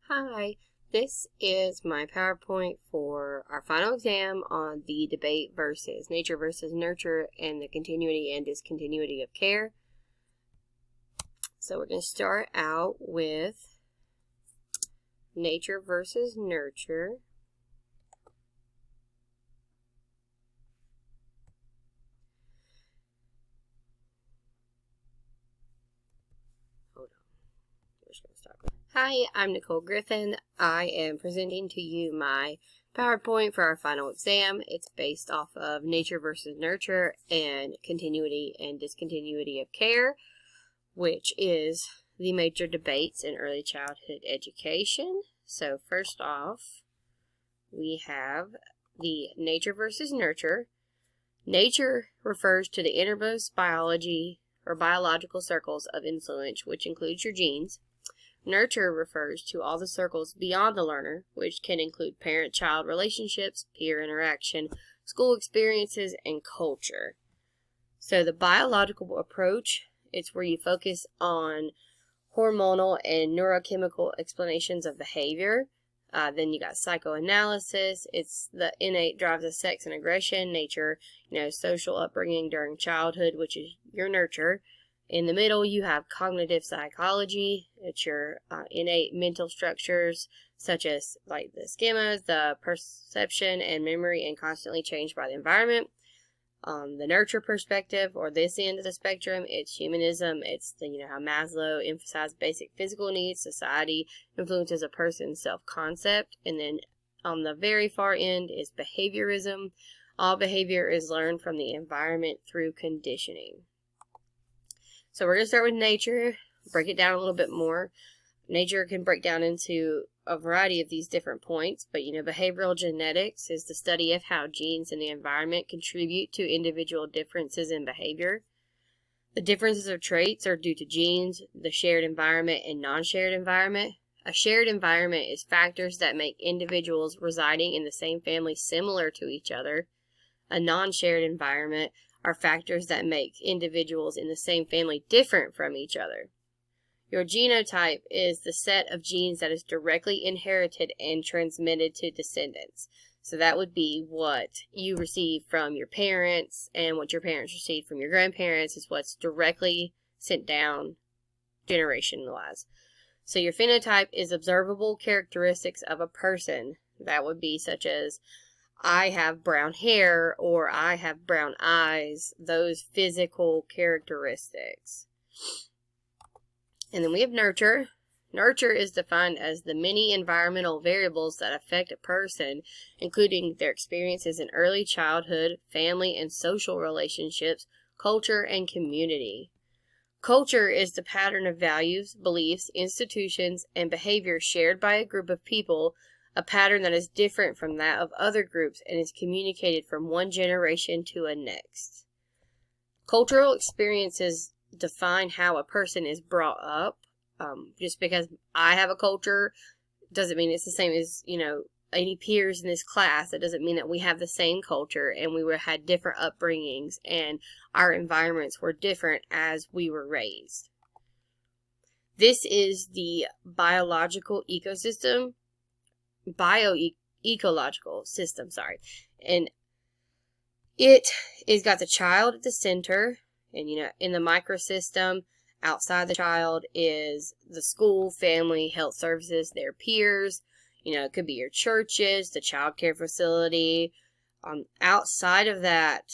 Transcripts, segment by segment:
Hi, this is my PowerPoint for our final exam on the debate versus nature versus nurture and the continuity and discontinuity of care. So we're going to start out with nature versus nurture. Hold on. We're just going to start. Hi, I'm Nicole Griffin. I am presenting to you my PowerPoint for our final exam. It's based off of nature versus nurture and continuity and discontinuity of care, which is the major debates in early childhood education. So first off, we have the nature versus nurture. Nature refers to the innermost biology or biological circles of influence, which includes your genes. Nurture refers to all the circles beyond the learner, which can include parent-child relationships, peer interaction, school experiences, and culture. So the biological approach, it's where you focus on hormonal and neurochemical explanations of behavior. Then you got psychoanalysis. It's the innate drives of sex and aggression. Nature, social upbringing during childhood, which is your nurture. In the middle, you have cognitive psychology. It's your innate mental structures, such as like the schemas, the perception and memory, and constantly changed by the environment. The nurture perspective, or this end of the spectrum, it's humanism. It's how Maslow emphasized basic physical needs. Society influences a person's self-concept. And then on the very far end is behaviorism. All behavior is learned from the environment through conditioning. So we're going to start with nature, break it down a little bit more. Nature can break down into a variety of these different points, but behavioral genetics is the study of how genes and the environment contribute to individual differences in behavior. The differences of traits are due to genes, the shared environment, and non-shared environment. A shared environment is factors that make individuals residing in the same family similar to each other. A non-shared environment are factors that make individuals in the same family different from each other. Your genotype is the set of genes that is directly inherited and transmitted to descendants. So that would be what you receive from your parents, and what your parents received from your grandparents is what's directly sent down generation-wise. So your phenotype is observable characteristics of a person. That would be such as I have brown hair, or I have brown eyes, those physical characteristics. And then we have nurture. Nurture is defined as the many environmental variables that affect a person, including their experiences in early childhood, family and social relationships, culture, and community. Culture is the pattern of values, beliefs, institutions, and behavior shared by a group of people, a pattern that is different from that of other groups and is communicated from one generation to a next. Cultural experiences define how a person is brought up. Just because I have a culture doesn't mean it's the same as, any peers in this class. It doesn't mean that we have the same culture and we had different upbringings and our environments were different as we were raised. This is the biological ecosystem. Bioecological system, and it is got the child at the center, and in the microsystem outside the child is the school, family, health services, their peers. It could be your churches, the child care facility. Outside of that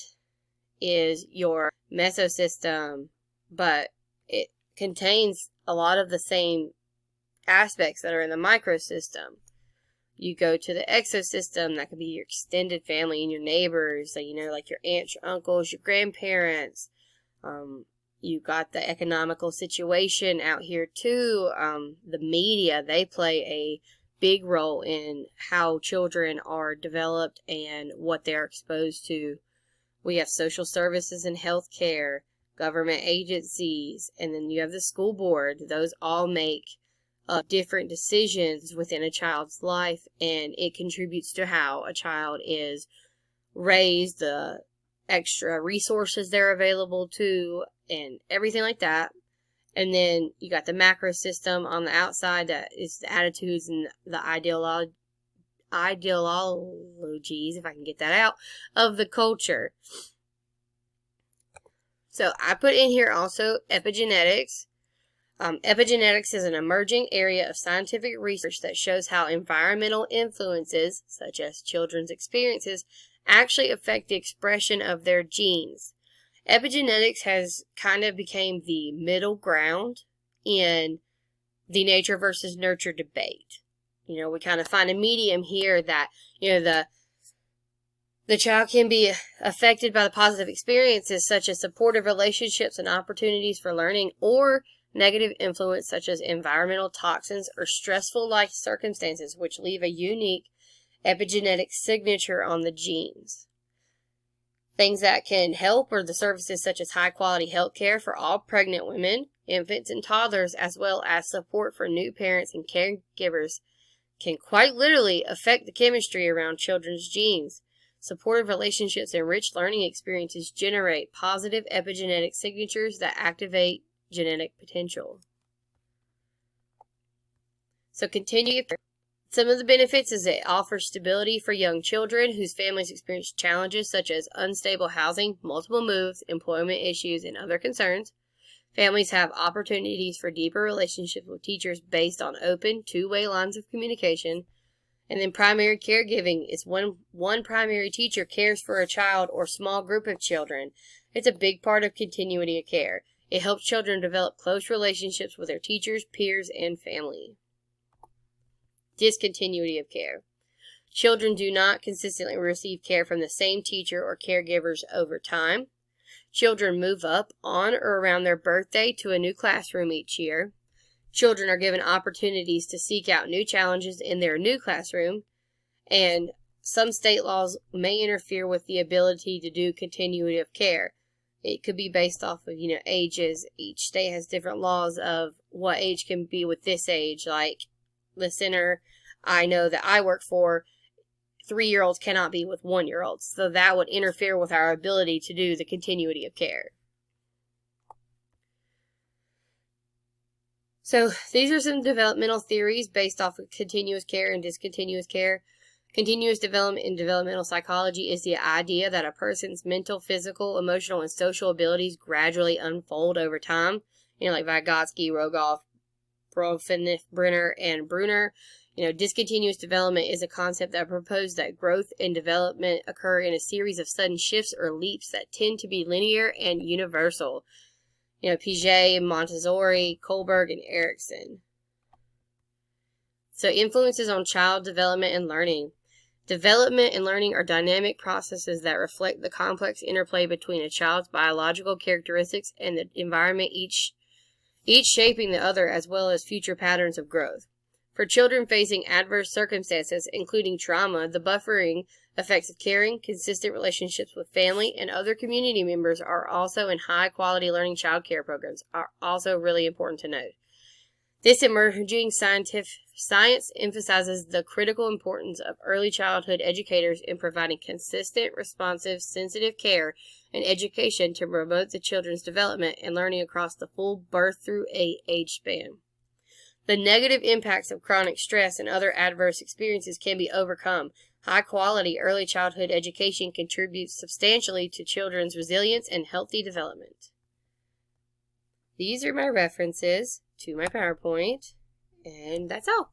is your mesosystem, but it contains a lot of the same aspects that are in the microsystem. You go to the exosystem, that could be your extended family and your neighbors, like your aunts, your uncles, your grandparents. You got the economical situation out here too. The media, they play a big role in how children are developed and what they're exposed to. We have social services and health care, government agencies, and then you have the school board. Those all make different decisions within a child's life, and it contributes to how a child is raised, the extra resources they're available to, and everything like that. And then you got the macro system on the outside that is the attitudes and the ideologies, if I can get that out, of the culture. So I put in here also epigenetics. Epigenetics is an emerging area of scientific research that shows how environmental influences, such as children's experiences, actually affect the expression of their genes. Epigenetics has kind of become the middle ground in the nature versus nurture debate. We kind of find a medium here that, the child can be affected by the positive experiences such as supportive relationships and opportunities for learning, or negative influence such as environmental toxins or stressful life circumstances, which leave a unique epigenetic signature on the genes. Things that can help are the services such as high-quality health care for all pregnant women, infants, and toddlers, as well as support for new parents and caregivers can quite literally affect the chemistry around children's genes. Supportive relationships and rich learning experiences generate positive epigenetic signatures that activate genetic potential. So continue. Some of the benefits is it offers stability for young children whose families experience challenges such as unstable housing, multiple moves, employment issues, and other concerns. Families have opportunities for deeper relationships with teachers based on open, two-way lines of communication. And then primary caregiving is when one primary teacher cares for a child or small group of children. It's a big part of continuity of care. It helps children develop close relationships with their teachers, peers, and family. Discontinuity of care. Children do not consistently receive care from the same teacher or caregivers over time. Children move up on or around their birthday to a new classroom each year. Children are given opportunities to seek out new challenges in their new classroom, and some state laws may interfere with the ability to do continuity of care. It could be based off of, ages. Each state has different laws of what age can be with this age. Like the center I know that I work for, 3-year-olds cannot be with 1-year-olds. So that would interfere with our ability to do the continuity of care. So these are some developmental theories based off of continuous care and discontinuous care. Continuous development in developmental psychology is the idea that a person's mental, physical, emotional, and social abilities gradually unfold over time. Like Vygotsky, Rogoff, Brenner, and Bruner. Discontinuous development is a concept that proposed that growth and development occur in a series of sudden shifts or leaps that tend to be linear and universal. Piaget, Montessori, Kohlberg, and Erikson. So influences on child development and learning. Development and learning are dynamic processes that reflect the complex interplay between a child's biological characteristics and the environment, each shaping the other, as well as future patterns of growth. For children facing adverse circumstances, including trauma, the buffering effects of caring, consistent relationships with family and other community members are also in high-quality learning child care programs are also really important to note. This emerging science emphasizes the critical importance of early childhood educators in providing consistent, responsive, sensitive care and education to promote the children's development and learning across the full birth through age span. The negative impacts of chronic stress and other adverse experiences can be overcome. High-quality early childhood education contributes substantially to children's resilience and healthy development. These are my references to my PowerPoint, and that's all.